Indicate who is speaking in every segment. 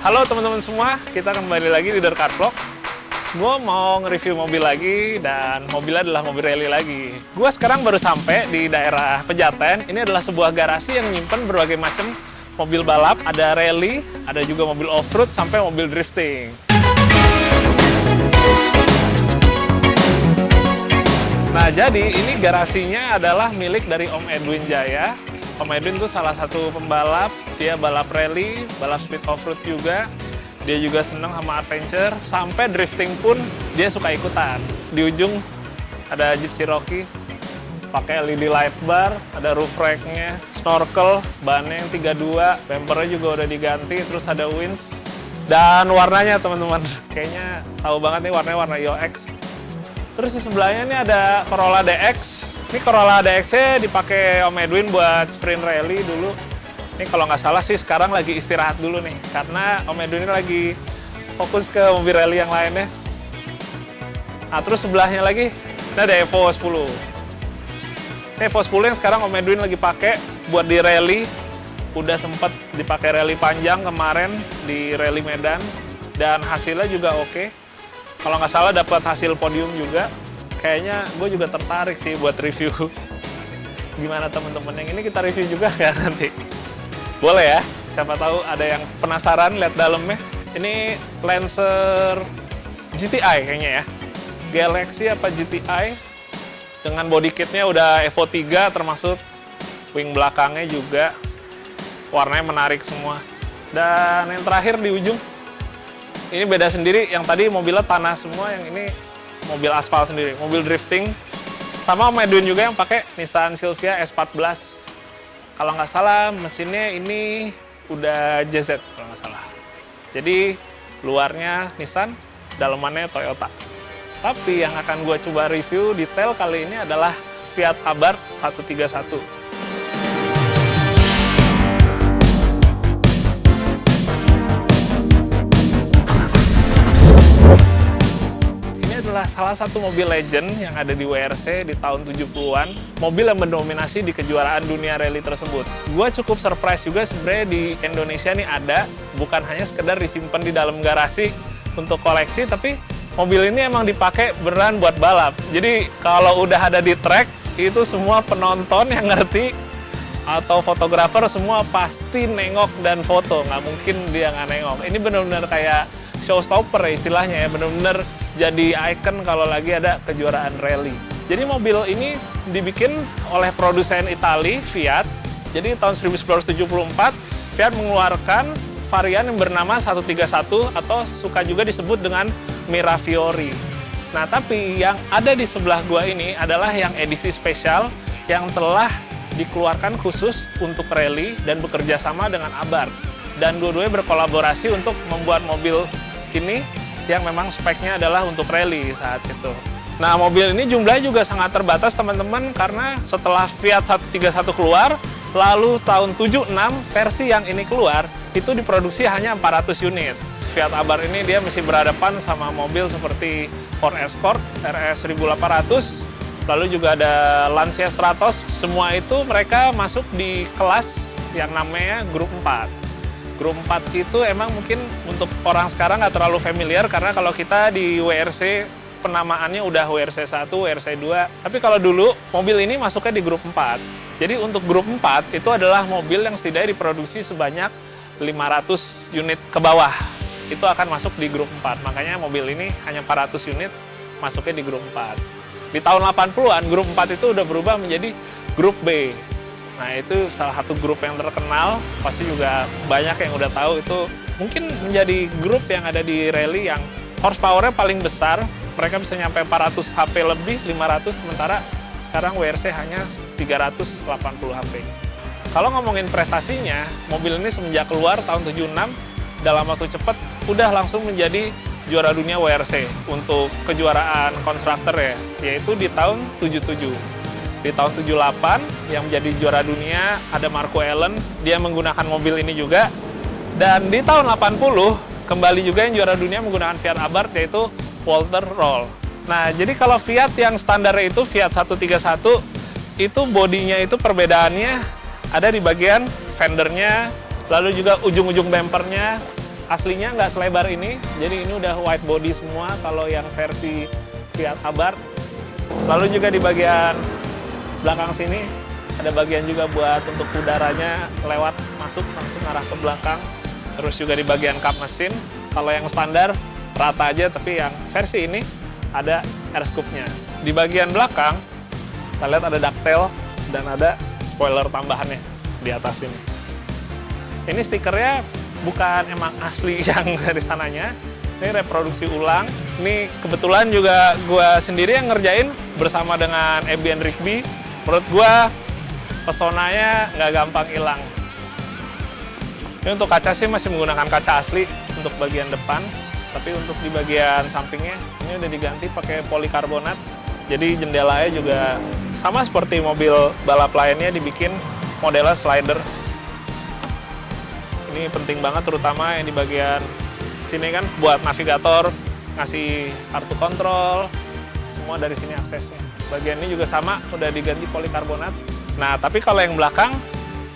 Speaker 1: Halo teman-teman semua, kita kembali lagi di The Car Vlog. Gue mau nge-review mobil lagi, dan mobilnya adalah mobil rally lagi. Gue sekarang baru sampai di daerah Pejaten. Ini adalah sebuah garasi yang nyimpen berbagai macam mobil balap. Ada rally, ada juga mobil off-road, sampai mobil drifting. Nah, jadi ini garasinya adalah milik dari Om Edwin Jaya. Om Edwin itu salah satu pembalap, dia balap rally, balap speed off-road juga. Dia juga seneng sama adventure, sampai drifting pun dia suka ikutan. Di ujung ada Jeep Cherokee, pakai LED light bar, ada roof rack-nya, snorkel, bannya yang 32, bumpernya juga udah diganti, terus ada winch. Dan warnanya teman-teman, kayaknya tahu banget nih warnanya warna IOX. Terus di sebelahnya nih ada Corolla DX. Ini Corolla DX-nya dipakai Om Edwin buat sprint rally dulu. Ini kalau nggak salah sih sekarang lagi istirahat dulu nih, karena Om Edwin ini lagi fokus ke mobil rally yang lainnya. Nah, terus sebelahnya lagi, ini ada Evo 10. Ini Evo 10 yang sekarang Om Edwin lagi pakai buat di rally. Udah sempet dipakai rally panjang kemarin di rally Medan, dan hasilnya juga oke. Kalau nggak salah dapat hasil podium juga. Kayaknya gue juga tertarik sih buat review. Gimana teman-teman, yang ini kita review juga ya nanti? Boleh ya, siapa tahu ada yang penasaran lihat dalamnya. Ini Lancer GTI kayaknya ya. Galaxy apa GTI. Dengan body kitnya udah Evo 3, termasuk wing belakangnya juga. Warnanya menarik semua. Dan yang terakhir di ujung, ini beda sendiri. Yang tadi mobilnya tanah semua, yang ini mobil aspal sendiri, mobil drifting. Sama Om Edwin juga yang pakai Nissan Silvia S14. Kalau nggak salah mesinnya ini udah JZ kalau nggak salah. Jadi luarnya Nissan, dalamannya Toyota. Tapi yang akan gue coba review detail kali ini adalah Fiat Abarth 131. Salah satu mobil legend yang ada di WRC di tahun 70-an, mobil yang mendominasi di kejuaraan dunia rally tersebut. Gue cukup surprise juga sebenarnya di Indonesia nih ada, bukan hanya sekedar disimpan di dalam garasi untuk koleksi, tapi mobil ini emang dipakai beneran buat balap. Jadi kalau udah ada di track, itu semua penonton yang ngerti atau fotografer semua pasti nengok dan foto, nggak mungkin dia nggak nengok. Ini bener-bener kayak showstopper ya istilahnya ya, bener-bener jadi ikon kalau lagi ada kejuaraan rally. Jadi mobil ini dibikin oleh produsen Itali, Fiat. Jadi tahun 1974, Fiat mengeluarkan varian yang bernama 131 atau suka juga disebut dengan Mirafiori. Nah, tapi yang ada di sebelah gua ini adalah yang edisi spesial yang telah dikeluarkan khusus untuk rally dan bekerja sama dengan Abarth. Dan dua-duanya berkolaborasi untuk membuat mobil ini yang memang speknya adalah untuk rally saat itu. Nah, mobil ini jumlahnya juga sangat terbatas teman-teman, karena setelah Fiat 131 keluar, lalu tahun 76 versi yang ini keluar, itu diproduksi hanya 400 unit. Fiat Abarth ini dia masih berhadapan sama mobil seperti Ford Escort, RS 1800, lalu juga ada Lancia Stratos, semua itu mereka masuk di kelas yang namanya Grup 4. Grup 4 itu emang mungkin untuk orang sekarang nggak terlalu familiar, karena kalau kita di WRC penamaannya udah WRC 1, WRC 2. Tapi kalau dulu mobil ini masuknya di grup 4. Jadi untuk grup 4 itu adalah mobil yang setidaknya diproduksi sebanyak 500 unit ke bawah. Itu akan masuk di grup 4. Makanya mobil ini hanya 400 unit masuknya di grup 4. Di tahun 80-an grup 4 itu udah berubah menjadi grup B. Nah, itu salah satu grup yang terkenal, pasti juga banyak yang udah tahu, itu mungkin menjadi grup yang ada di rally yang horsepower-nya paling besar. Mereka bisa nyampe 400 HP lebih, 500, sementara sekarang WRC hanya 380 HP. Kalau ngomongin prestasinya, mobil ini semenjak keluar tahun 76, dalam waktu cepat udah langsung menjadi juara dunia WRC untuk kejuaraan konstruktor ya, yaitu di tahun 77. Di tahun 78 yang menjadi juara dunia ada Marco Allen, dia menggunakan mobil ini juga. Dan di tahun 80 kembali juga yang juara dunia menggunakan Fiat Abarth, yaitu Walter Röhrl. Nah, jadi kalau Fiat yang standarnya itu Fiat 131, itu bodinya itu perbedaannya ada di bagian fendernya, lalu juga ujung-ujung bumpernya, aslinya nggak selebar ini, jadi ini udah wide body semua kalau yang versi Fiat Abarth. Lalu juga di bagian belakang sini ada bagian juga buat untuk udaranya lewat masuk langsung arah ke belakang. Terus juga di bagian kap mesin, kalau yang standar rata aja, tapi yang versi ini ada air scoop-nya. Di bagian belakang kita lihat ada ductile dan ada spoiler tambahannya di atas ini. Ini stikernya bukan emang asli yang dari sananya, ini reproduksi ulang. Ini kebetulan juga gue sendiri yang ngerjain bersama dengan Ebian Rigby. Menurut gue pesonanya nggak gampang hilang. Ini untuk kaca sih masih menggunakan kaca asli untuk bagian depan, tapi untuk di bagian sampingnya ini udah diganti pakai polikarbonat. Jadi jendelanya juga sama seperti mobil balap lainnya, dibikin modelnya slider. Ini penting banget terutama yang di bagian sini kan buat navigator, ngasih kartu kontrol, semua dari sini aksesnya. Bagian ini juga sama, udah diganti polikarbonat. Nah, tapi kalau yang belakang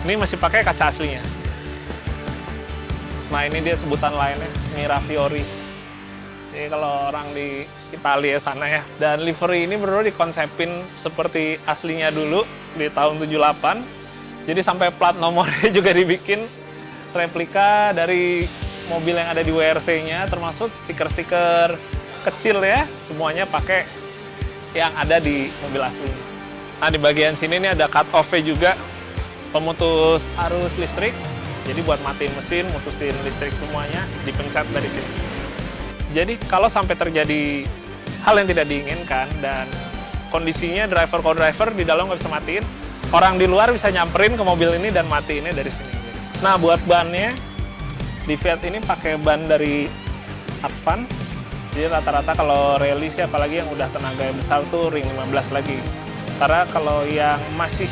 Speaker 1: ini masih pakai kaca aslinya. Nah, ini dia sebutan lainnya, Mirafiori. Jadi kalau orang di Italia sana ya. Dan livery ini benar-benar dikonsepin seperti aslinya dulu di tahun 78. Jadi sampai plat nomornya juga dibikin replika dari mobil yang ada di WRC-nya, termasuk stiker-stiker kecil ya, semuanya pakai yang ada di mobil aslinya. Nah, di bagian sini ini ada cut off-nya juga, pemutus arus listrik. Jadi buat matiin mesin, mutusin listrik semuanya, dipencet dari sini. Jadi kalau sampai terjadi hal yang tidak diinginkan dan kondisinya driver co-driver di dalam nggak bisa matiin, orang di luar bisa nyamperin ke mobil ini dan matiinnya dari sini. Nah, buat bannya, di Fiat ini pakai ban dari Advan. Jadi rata-rata kalau rally sih, apalagi yang udah tenaga besar tuh ring 15 lagi. Karena kalau yang masih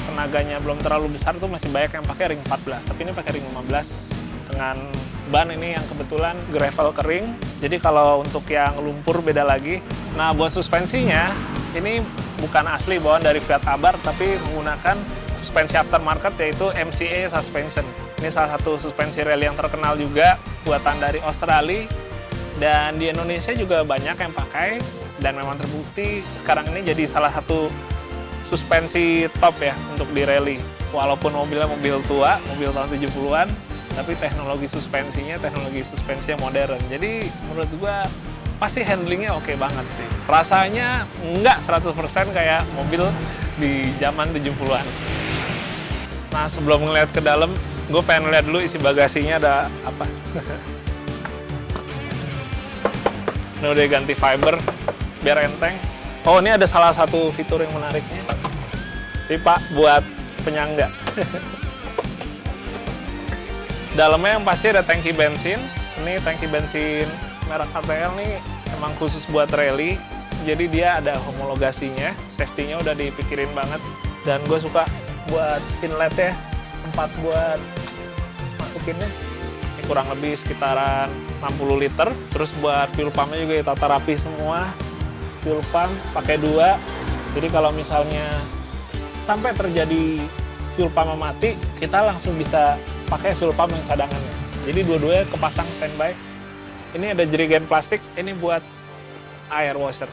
Speaker 1: tenaganya belum terlalu besar tuh masih banyak yang pakai ring 14. Tapi ini pakai ring 15 dengan ban ini yang kebetulan gravel kering. Jadi kalau untuk yang lumpur beda lagi. Nah, buat suspensinya, ini bukan asli bawaan dari Fiat Abarth, tapi menggunakan suspensi aftermarket yaitu MCA suspension. Ini salah satu suspensi rally yang terkenal juga, buatan dari Australia, dan di Indonesia juga banyak yang pakai, dan memang terbukti sekarang ini jadi salah satu suspensi top ya untuk di rally. Walaupun mobilnya mobil tua, mobil tahun 70-an, tapi teknologi suspensinya modern. Jadi menurut gua pasti handlingnya oke banget sih. Rasanya nggak 100% kayak mobil di zaman 70-an. Nah, sebelum ngeliat ke dalam, gue pengen lihat dulu isi bagasinya ada apa. Ini udah ganti fiber biar enteng. Oh, ini ada salah satu fitur yang menariknya. Pipa buat penyangga. Dalamnya yang pasti ada tangki bensin. Ini tangki bensin merek ATL nih emang khusus buat rally. Jadi dia ada homologasinya, safety-nya udah dipikirin banget. Dan gue suka buat inletnya, tempat buat masukinnya. Ini kurang lebih sekitaran 60 liter. Terus buat fuel pumpnya juga ditata rapi semua. Fuel pump pakai 2. Jadi kalau misalnya sampai terjadi fuel pump mati, kita langsung bisa pakai fuel pump yang cadangannya. Jadi dua-duanya kepasang standby. Ini ada jerigen plastik, ini buat air washer.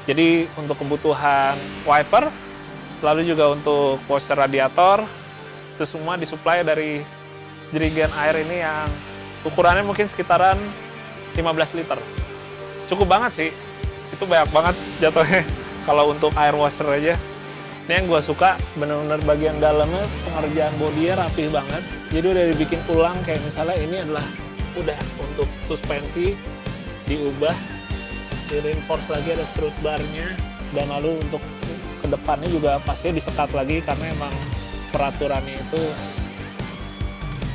Speaker 1: Jadi untuk kebutuhan wiper, lalu juga untuk washer radiator, itu semua disuplai dari jerigen air ini yang ukurannya mungkin sekitaran 15 liter. Cukup banget sih, itu banyak banget jatuhnya kalau untuk air washer aja. Ini yang gue suka, bener-bener bagian dalamnya pengerjaan bodinya rapih banget. Jadi udah dibikin ulang, kayak misalnya ini adalah udah untuk suspensi diubah, di reinforce lagi ada strut barnya, dan lalu untuk kedepannya juga pasti disekat lagi karena emang peraturannya itu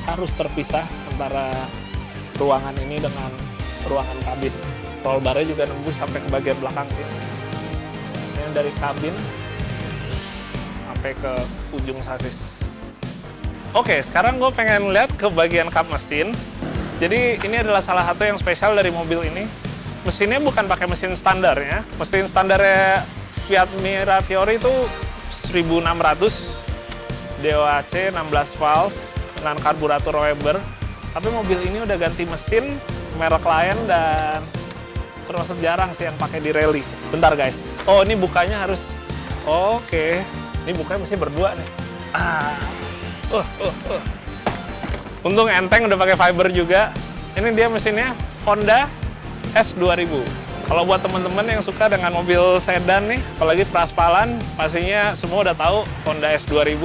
Speaker 1: harus terpisah antara ruangan ini dengan ruangan kabin. Roll barnya juga nembus sampai ke bagian belakang sih. Ini dari kabin sampai ke ujung sasis. Oke, sekarang gue pengen lihat ke bagian kap mesin. Jadi ini adalah salah satu yang spesial dari mobil ini. Mesinnya bukan pakai mesin standar ya. Mesin standarnya Fiat Mirafiori itu 1600 DOHC 16 valve dengan karburator Weber. Tapi mobil ini udah ganti mesin, merek lain, dan termasuk jarang sih yang pakai di rally. Bentar guys. Oh, ini bukanya harus... Oke. Ini bukanya mesti berdua nih. Untung enteng, udah pakai fiber juga. Ini dia mesinnya Honda S2000. Kalau buat teman-teman yang suka dengan mobil sedan nih, apalagi praspalan, pastinya semua udah tahu Honda S2000.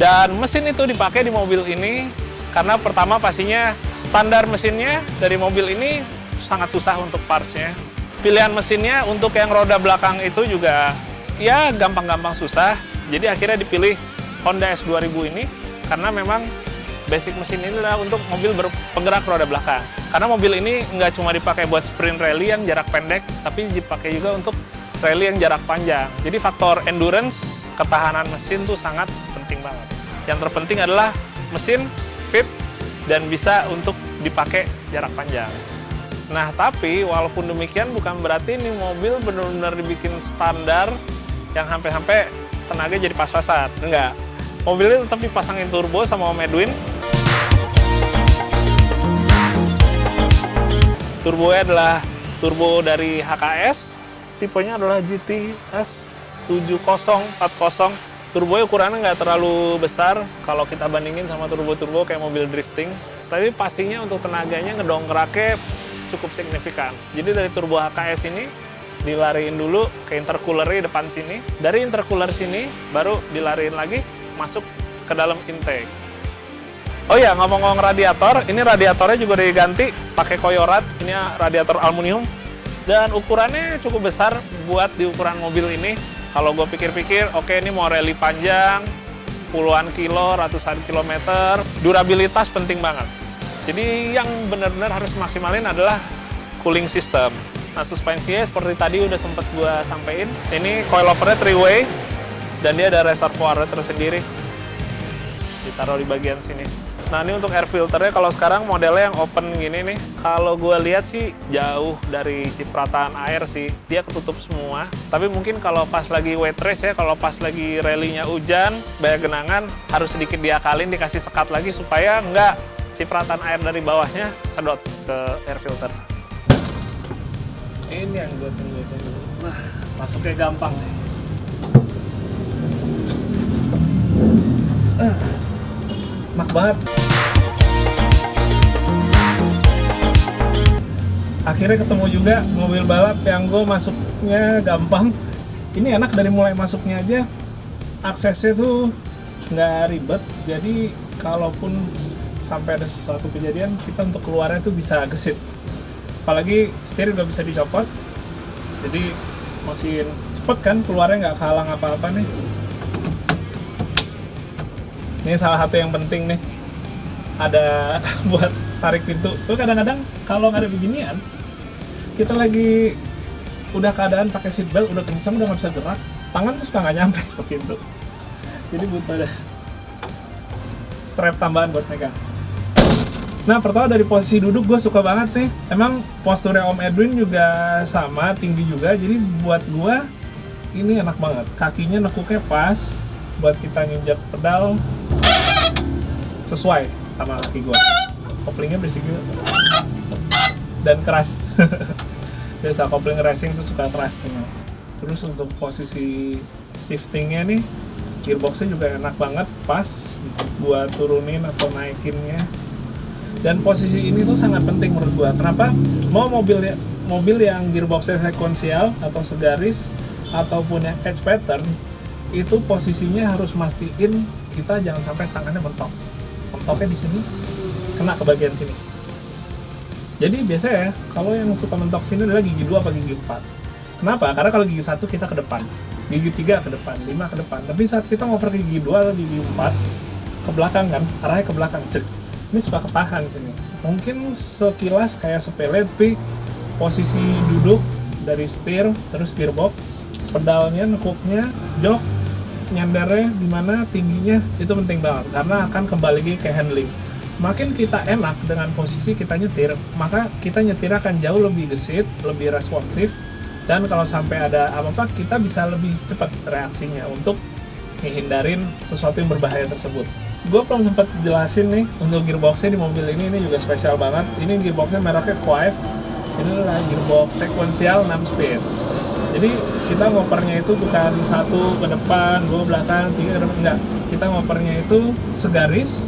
Speaker 1: Dan mesin itu dipakai di mobil ini karena pertama pastinya standar mesinnya dari mobil ini sangat susah untuk partsnya. Pilihan mesinnya untuk yang roda belakang itu juga ya gampang-gampang susah. Jadi akhirnya dipilih Honda S2000 ini karena memang basic mesin ini adalah untuk mobil berpenggerak roda belakang. Karena mobil ini nggak cuma dipakai buat sprint rally yang jarak pendek, tapi dipakai juga untuk rally yang jarak panjang. Jadi faktor endurance, ketahanan mesin tuh sangat penting banget. Yang terpenting adalah mesin fit dan bisa untuk dipakai jarak panjang. Nah, tapi walaupun demikian bukan berarti ini mobil benar-benar dibikin standar yang sampai-sampai tenaga jadi pas-pasan. Enggak. Mobilnya tetap dipasangin turbo sama Om Edwin. Turbonya adalah turbo dari HKS. Tipenya adalah GTS 7040. Turbonya ukurannya nggak terlalu besar kalau kita bandingin sama turbo-turbo kayak mobil drifting. Tapi pastinya untuk tenaganya ngedongkraknya cukup signifikan. Jadi dari turbo HKS ini dilariin dulu ke intercooler di depan sini. Dari intercooler sini baru dilariin lagi masuk ke dalam intake. Oh ya, ngomong-ngomong radiator, ini radiatornya juga diganti pakai Koyorat. Ini radiator aluminium dan ukurannya cukup besar buat di ukuran mobil ini. Kalau gue pikir-pikir, oke, ini mau rally panjang, puluhan kilo, ratusan kilometer, durabilitas penting banget. Jadi yang benar-benar harus maksimalin adalah cooling system. Nah, suspensinya seperti tadi udah sempet gue sampein. Ini coilovernya 3-way dan dia ada reservoir tersendiri. Ditaruh di bagian sini. Nah, ini untuk air filternya, kalau sekarang modelnya yang open gini nih, kalau gue lihat sih jauh dari cipratan air sih, dia ketutup semua. Tapi mungkin kalau pas lagi wet race ya, kalau pas lagi rally-nya hujan, banyak genangan, harus sedikit diakalin, dikasih sekat lagi supaya nggak cipratan air dari bawahnya sedot ke air filter. Ini yang gue tunggu-tunggu. Nah, masuknya gampang nih. Enak banget. Akhirnya ketemu juga mobil balap yang gue masuknya gampang. Ini enak, dari mulai masuknya aja aksesnya tuh nggak ribet. Jadi kalaupun sampai ada sesuatu kejadian, kita untuk keluarnya tuh bisa gesit. Apalagi setir udah bisa dicopot, jadi makin cepet kan keluarnya, nggak kehalang apa-apa nih. Ini salah satu yang penting nih, ada buat tarik pintu. Tuh kadang-kadang kalau nggak ada beginian, kita lagi udah keadaan pakai seatbelt, udah kenceng, udah nggak bisa gerak, tangan tuh suka nggak nyampe ke pintu. Jadi butuh ada strap tambahan buat megang. Nah, pertama dari posisi duduk gue suka banget nih. Emang posturnya Om Edwin juga sama, tinggi juga. Jadi buat gue ini enak banget. Kakinya nekuknya pas buat kita nginjak pedal sesuai sama kaki gue. Koplingnya berisik juga dan keras. Biasa kopling racing tuh suka keras. Terus untuk posisi shiftingnya nih, gearboxnya juga enak banget, pas buat turunin atau naikinnya. Dan posisi ini tuh sangat penting menurut gua. Kenapa? Mau mobil yang gearboxnya sekuensial atau segaris ataupun yang edge pattern, itu posisinya harus mastiin kita jangan sampai tangannya mentok. Mentoknya di sini, kena ke bagian sini. Jadi biasanya ya, kalau yang suka mentok sini adalah gigi 2 atau gigi 4. Kenapa? Karena kalau gigi 1 kita ke depan, gigi 3 ke depan, 5 ke depan. Tapi saat kita ngoper gigi 2 atau gigi 4 ke belakang kan, arahnya ke belakang, cek. Ini suka ketahan sini. Mungkin sekilas kayak sepele, tapi posisi duduk dari setir, terus gearbox, pedalnya, nekuknya, jok, nyandarnya gimana, tingginya, itu penting banget. Karena akan kembali lagi ke handling. Semakin kita enak dengan posisi kita nyetir, maka kita nyetir akan jauh lebih gesit, lebih responsif, dan kalau sampai ada apa-apa, kita bisa lebih cepat reaksinya untuk ngehindarin sesuatu yang berbahaya tersebut. Gue belum sempat jelasin nih untuk gearboxnya di mobil ini juga spesial banget. Ini gearboxnya mereknya Quive. Ini adalah gearbox sekuensial 6 speed. Jadi kita ngopernya itu bukan satu ke depan, dua belakang, tiga ke depan, enggak. Kita ngopernya itu segaris.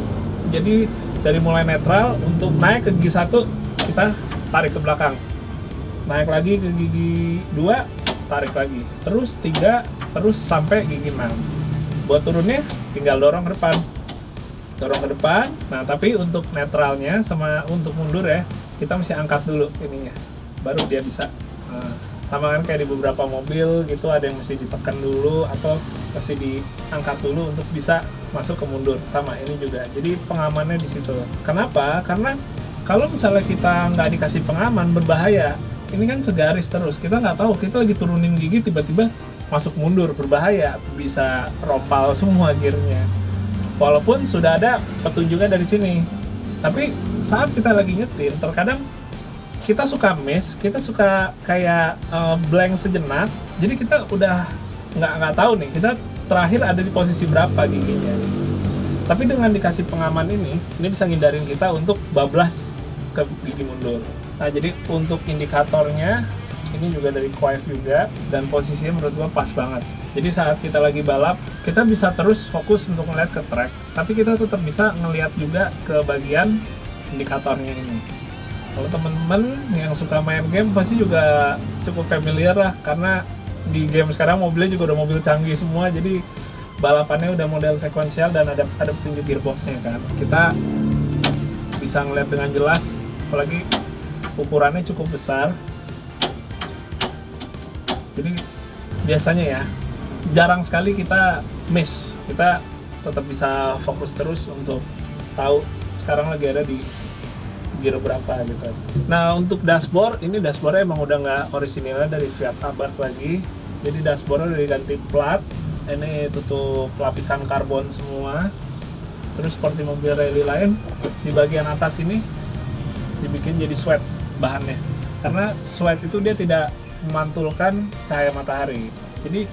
Speaker 1: Jadi dari mulai netral untuk naik ke gigi 1 kita tarik ke belakang. Naik lagi ke gigi 2, tarik lagi. Terus 3, terus sampai gigi 6. Buat turunnya tinggal dorong ke depan. Dorong ke depan. Nah, tapi untuk netralnya sama untuk mundur ya, kita mesti angkat dulu ininya. Baru dia bisa. Nah, sama kan kayak di beberapa mobil gitu, ada yang mesti ditekan dulu atau mesti diangkat dulu untuk bisa masuk ke mundur. Sama ini juga. Jadi pengamannya di situ. Kenapa? Karena kalau misalnya kita nggak dikasih pengaman, berbahaya. Ini kan segaris terus. Kita nggak tahu, kita lagi turunin gigi tiba-tiba masuk mundur, berbahaya. Bisa ropal semua gearnya. Walaupun sudah ada petunjuknya dari sini, tapi saat kita lagi nyetir, terkadang kita suka miss, kita suka kayak blank sejenak. Jadi kita udah nggak tahu nih, kita terakhir ada di posisi berapa giginya. Tapi dengan dikasih pengaman ini bisa ngindarin kita untuk bablas ke gigi mundur. Nah, jadi untuk indikatornya ini juga dari Quive juga, dan posisinya menurut gua pas banget. Jadi saat kita lagi balap, kita bisa terus fokus untuk ngeliat ke track, tapi kita tetap bisa ngeliat juga ke bagian indikatornya ini. Kalau temen-temen yang suka main game pasti juga cukup familiar lah, karena di game sekarang mobilnya juga udah mobil canggih semua, jadi balapannya udah model sekuensial dan ada petunjuk gearboxnya kan. Kita bisa ngeliat dengan jelas, apalagi ukurannya cukup besar. Jadi biasanya ya, jarang sekali kita miss, kita tetap bisa fokus terus untuk tahu sekarang lagi ada di gear berapa gitu. Nah, untuk dashboard, ini dashboardnya emang udah nggak orisinilnya dari Fiat Abarth lagi. Jadi dashboardnya udah diganti plat, ini tutup lapisan karbon semua. Terus seperti mobil rally lain, di bagian atas ini dibikin jadi sweat bahannya, karena sweat itu dia tidak memantulkan cahaya matahari. Jadi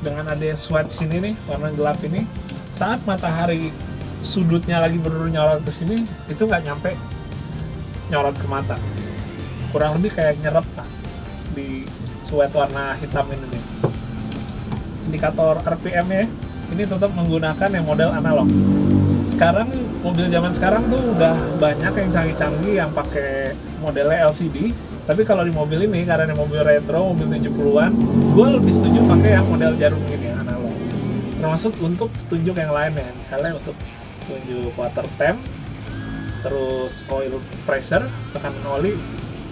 Speaker 1: dengan adanya sweat sini nih, warna gelap ini, saat matahari sudutnya lagi bener nyorot ke sini, itu nggak nyampe nyorot ke mata. Kurang lebih kayak nyerap lah di sweat warna hitam ini nih. Indikator RPM-nya ini tetap menggunakan yang model analog. Sekarang mobil zaman sekarang tuh udah banyak yang canggih-canggih yang pakai modelnya LCD. Tapi kalau di mobil ini, karena ini mobil retro, mobil 70-an, gue lebih setuju pakai yang model jarum ini, yang analog. Termasuk untuk petunjuk yang lain ya, misalnya untuk petunjuk water temp, terus oil pressure, tekanan oli,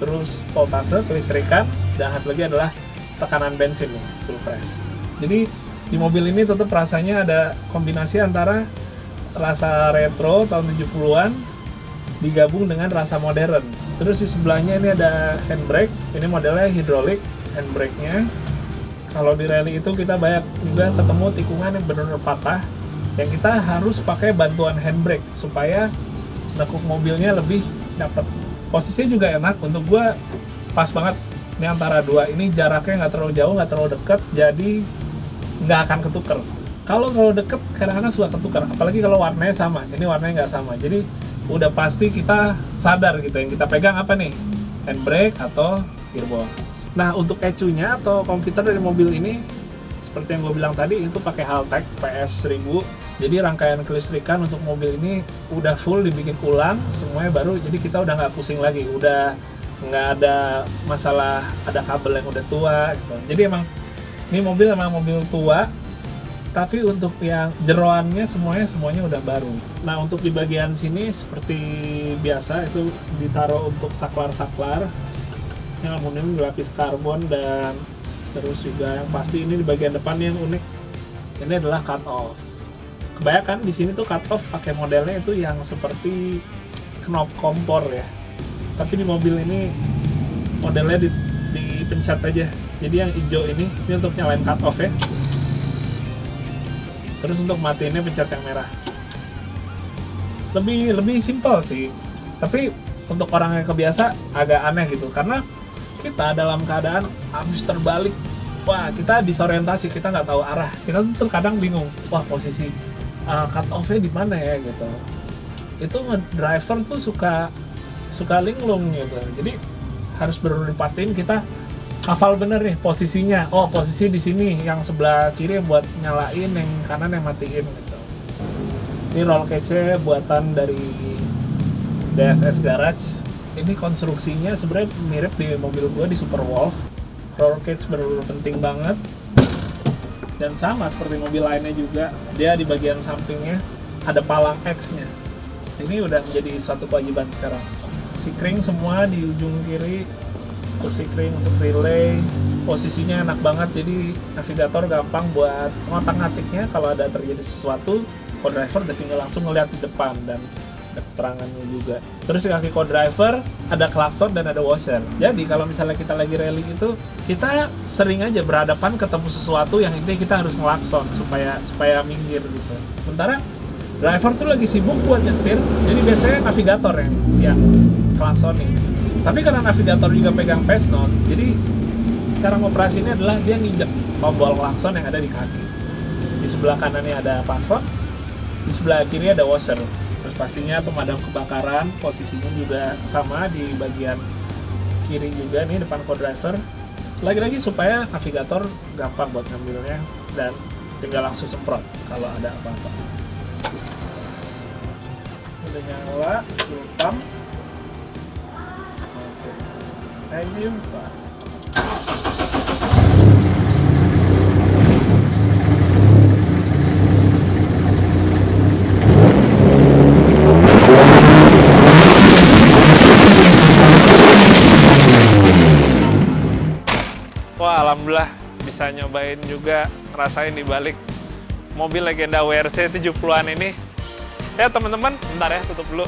Speaker 1: terus voltase, kelistrikan, dan satu lagi adalah tekanan bensin nih, full press. Jadi di mobil ini tetap rasanya ada kombinasi antara rasa retro tahun 70-an digabung dengan rasa modern. Terus di sebelahnya ini ada handbrake, ini modelnya hidrolik handbrake-nya. Kalau di rally itu kita banyak juga ketemu tikungan yang benar-benar patah, yang kita harus pakai bantuan handbrake supaya nekuk mobilnya lebih dapat. Posisinya juga enak, untuk gua pas banget. Ini antara dua, ini jaraknya nggak terlalu jauh, nggak terlalu dekat, jadi nggak akan ketuker. Kalau deket kadang-kadang suka ketuker, apalagi kalau warnanya sama. Ini warnanya nggak sama, jadi udah pasti kita sadar gitu, yang kita pegang apa nih, handbrake atau gearbox. Nah, untuk ECU-nya atau komputer dari mobil ini, seperti yang gue bilang tadi, itu pakai Haltech PS1000. Jadi rangkaian kelistrikan untuk mobil ini udah full dibikin ulang, semuanya baru. Jadi kita udah nggak pusing lagi, udah nggak ada masalah ada kabel yang udah tua gitu. Jadi emang ini mobil emang mobil tua, tapi untuk yang jeroannya semuanya udah baru. Nah, untuk di bagian sini seperti biasa itu ditaruh untuk saklar-saklar yang aluminium berlapis karbon, dan terus juga yang pasti ini di bagian depan yang unik, ini adalah cut off. Kebanyakan di sini tuh cut off pakai modelnya itu yang seperti knob kompor ya, tapi di mobil ini modelnya dipencet aja. Jadi yang hijau ini untuk nyalain cut off ya. Terus untuk matiinnya pencet yang merah. Lebih simpel sih. Tapi untuk orang yang kebiasa agak aneh gitu, karena kita dalam keadaan habis terbalik
Speaker 2: wah kita disorientasi, kita nggak tahu arah, kita tuh terkadang bingung, wah posisi cut off-nya di mana ya gitu. Itu driver tuh suka linglung gitu, jadi harus benar-benar dipastiin kita hafal bener nih posisinya. Oh posisi di sini, yang sebelah kiri buat nyalain, yang kanan yang matiin gitu. Ini roll cage-nya buatan dari DSS Garage. Ini konstruksinya sebenarnya mirip di mobil gua di Super Wolf. Roll cage benar-benar penting banget. Dan sama seperti mobil lainnya juga, dia di bagian sampingnya ada palang X-nya. Ini udah menjadi suatu kewajiban sekarang. Sikring semua di ujung kiri, untuk sikring, untuk relay. Posisinya enak banget, jadi navigator gampang buat ngotak-ngatiknya. Kalau ada terjadi sesuatu, co-driver udah tinggal langsung ngeliat di depan dan ada keterangannya juga. Terus di kaki co-driver ada klakson dan ada washer. Jadi kalau misalnya kita lagi rally itu, kita sering aja berhadapan ketemu sesuatu yang intinya kita harus ngelakson supaya minggir gitu. Sementara driver tuh lagi sibuk buat nyetir, jadi biasanya navigator yang klaksonin. Tapi karena navigator juga pegang pace note, jadi cara ngoperasinya adalah dia nginjek tombol klakson yang ada di kaki. Di sebelah kanannya ada klakson, di sebelah kiri ada washer. Terus pastinya pemadam kebakaran, posisinya juga sama di bagian kiri juga nih, depan co-driver. Lagi-lagi supaya navigator gampang buat ngambilnya dan tinggal langsung semprot kalau ada apa-apa. Udah nyala, fuel pump. Oke. Engine start.
Speaker 1: Wah, alhamdulillah bisa nyobain juga, ngerasain di balik mobil legenda WRC 70-an ini. Ya teman-teman, bentar ya, tutup dulu.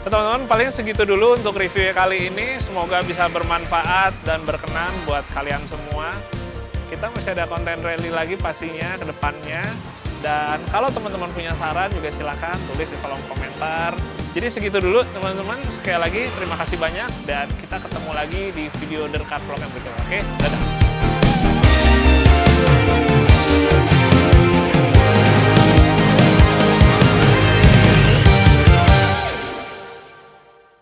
Speaker 1: Ya, teman-teman, paling segitu dulu untuk review kali ini. Semoga bisa bermanfaat dan berkenan buat kalian semua. Kita masih ada konten rally lagi pastinya ke depannya. Dan kalau teman-teman punya saran juga silakan tulis di kolom komentar. Jadi segitu dulu teman-teman. Sekali lagi terima kasih banyak dan kita ketemu lagi di video Dercar Vlog yang berikutnya. Oke, dadah.